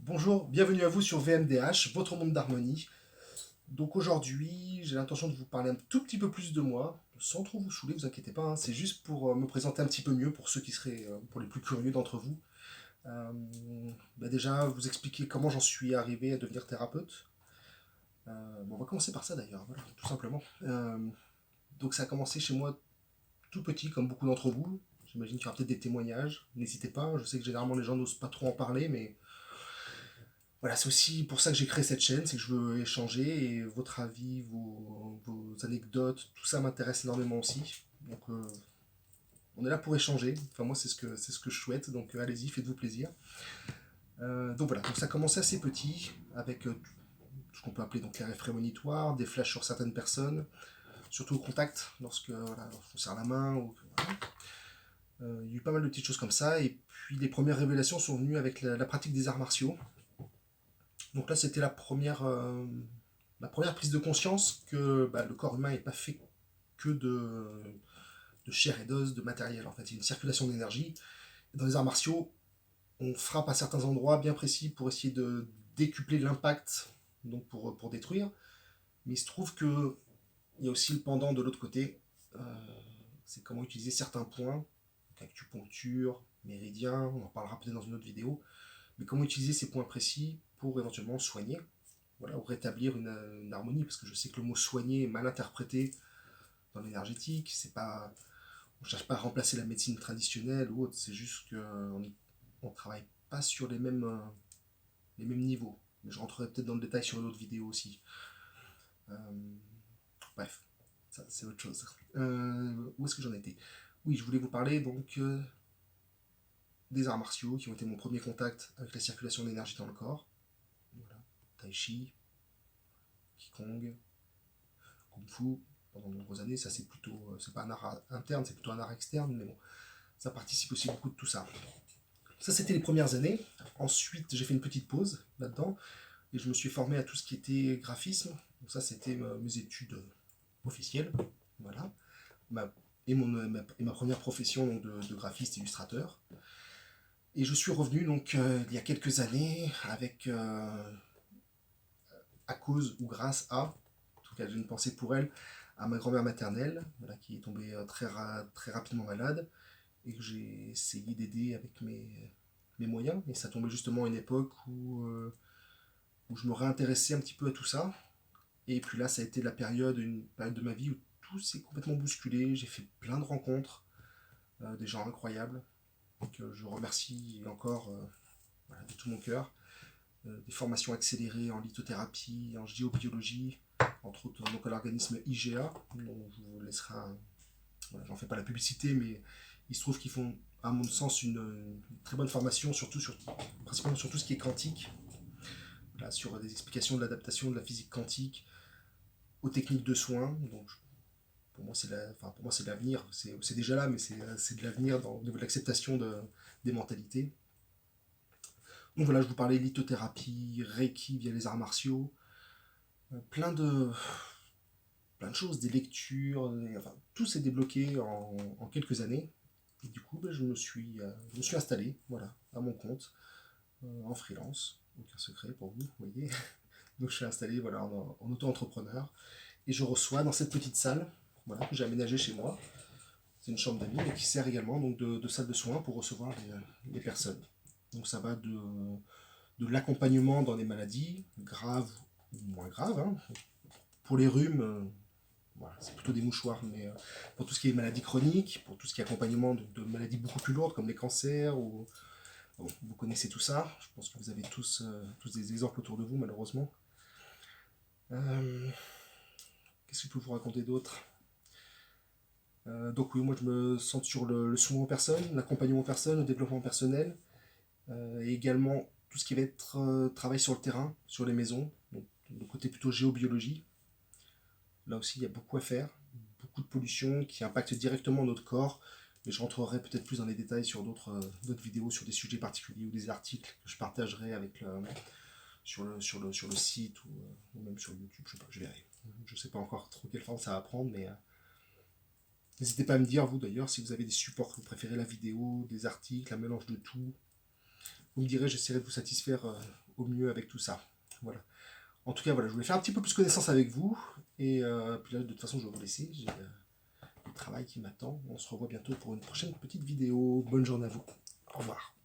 Bonjour, bienvenue à vous sur VMDH, votre monde d'harmonie. Donc aujourd'hui, j'ai l'intention de vous parler un tout petit peu plus de moi, sans trop vous saouler, vous inquiétez pas, hein, c'est juste pour me présenter un petit peu mieux pour ceux qui seraient, pour les plus curieux d'entre vous. Euh, Déjà, vous expliquer comment j'en suis arrivé à devenir thérapeute. On va commencer par ça d'ailleurs, voilà, tout simplement. Donc ça a commencé chez moi tout petit, comme beaucoup d'entre vous. J'imagine qu'il y aura peut-être des témoignages, n'hésitez pas, je sais que généralement les gens n'osent pas trop en parler, mais voilà, c'est aussi pour ça que j'ai créé cette chaîne, c'est que je veux échanger et votre avis, vos anecdotes, tout ça m'intéresse énormément aussi. Donc on est là pour échanger. Enfin moi c'est ce que je souhaite. Donc allez-y, faites-vous plaisir. Donc voilà, donc ça a commencé assez petit avec ce qu'on peut appeler donc les rêves prémonitoires, des flashs sur certaines personnes, surtout au contact lorsque voilà, lorsqu'on serre la main. Voilà. Il y a eu pas mal de petites choses comme ça et puis les premières révélations sont venues avec la pratique des arts martiaux. Donc là, c'était la première prise de conscience que le corps humain n'est pas fait que de chair et d'os, de matériel. En fait, il y a une circulation d'énergie. Dans les arts martiaux, on frappe à certains endroits bien précis pour essayer de décupler l'impact, donc pour détruire. Mais il se trouve qu'il y a aussi le pendant de l'autre côté. Euh, c'est comment utiliser certains points, donc acupuncture, méridien, on en parlera peut-être dans une autre vidéo. Mais comment utiliser ces points précis pour éventuellement soigner, voilà, ou rétablir une harmonie, parce que je sais que le mot soigner est mal interprété dans l'énergétique, c'est pas, on cherche pas à remplacer la médecine traditionnelle ou autre, c'est juste qu'on ne travaille pas sur les mêmes niveaux. Mais je rentrerai peut-être dans le détail sur une autre vidéo aussi. Euh, Bref, ça c'est autre chose. Où est-ce que j'en étais? Oui, je voulais vous parler donc des arts martiaux qui ont été mon premier contact avec la circulation d'énergie dans le corps. Voilà. Tai Chi, Qigong, Kung Fu, pendant de nombreuses années. Ça, c'est plutôt, c'est pas un art interne, c'est plutôt un art externe, mais bon, ça participe aussi beaucoup de tout ça. Ça, c'était les premières années. Ensuite, j'ai fait une petite pause là-dedans et je me suis formé à tout ce qui était graphisme. Donc ça, c'était mes études officielles, voilà. Ma, et ma première profession donc, de graphiste illustrateur. Et je suis revenu donc il y a quelques années avec à cause ou grâce à, en tout cas j'ai une pensée pour elle, à ma grand-mère maternelle, voilà, qui est tombée très rapidement malade, et que j'ai essayé d'aider avec mes moyens. Et ça tombait justement à une époque où je me réintéressais un petit peu à tout ça. Et puis là, ça a été une période de ma vie où tout s'est complètement bousculé. J'ai fait plein de rencontres, des gens incroyables, que je remercie encore voilà, de tout mon cœur. Des formations accélérées en lithothérapie, en géobiologie, entre autres donc à l'organisme IGA, dont je vous laisserai voilà, j'en fais pas la publicité, mais il se trouve qu'ils font, à mon sens, une très bonne formation, principalement sur tout ce qui est quantique, voilà, sur des explications de l'adaptation de la physique quantique aux techniques de soins. Donc, pour moi, c'est l'avenir. C'est déjà là, mais c'est de l'avenir au niveau de l'acceptation des mentalités. Donc voilà, je vous parlais de lithothérapie, Reiki via les arts martiaux, euh, plein de, plein de choses, des lectures, enfin, tout s'est débloqué en quelques années. Et du coup, je me suis installé, voilà, à mon compte, en freelance. Aucun secret pour vous, vous voyez. Donc je suis installé voilà, en auto-entrepreneur. Et je reçois dans cette petite salle voilà, que j'ai aménagée chez moi. C'est une chambre d'amis, mais qui sert également donc, de salle de soins pour recevoir les personnes. Donc ça va de l'accompagnement dans les maladies, graves ou moins graves. Hein. Pour les rhumes, voilà, c'est plutôt des mouchoirs, mais pour tout ce qui est maladies chroniques, pour tout ce qui est accompagnement de maladies beaucoup plus lourdes comme les cancers, ou bon, vous connaissez tout ça, je pense que vous avez tous des exemples autour de vous malheureusement. Euh, Qu'est-ce que je peux vous raconter d'autre? Donc oui, moi je me centre sur le soin aux personnes, l'accompagnement aux personnes, le développement personnel, et également tout ce qui va être travail sur le terrain, sur les maisons, donc le côté plutôt géobiologie. Là aussi, il y a beaucoup à faire, beaucoup de pollution qui impacte directement notre corps. Mais je rentrerai peut-être plus dans les détails sur d'autres vidéos sur des sujets particuliers ou des articles que je partagerai sur le site ou même sur YouTube. Je sais pas, je verrai. Je sais pas encore trop quelle forme ça va prendre, mais n'hésitez pas à me dire, vous d'ailleurs, si vous avez des supports que vous préférez, la vidéo, des articles, un mélange de tout. Vous me direz, j'essaierai de vous satisfaire au mieux avec tout ça. Voilà. En tout cas, voilà, je voulais faire un petit peu plus connaissance avec vous. Et puis là, de toute façon, je vais vous laisser. J'ai le travail qui m'attend. On se revoit bientôt pour une prochaine petite vidéo. Bonne journée à vous. Au revoir.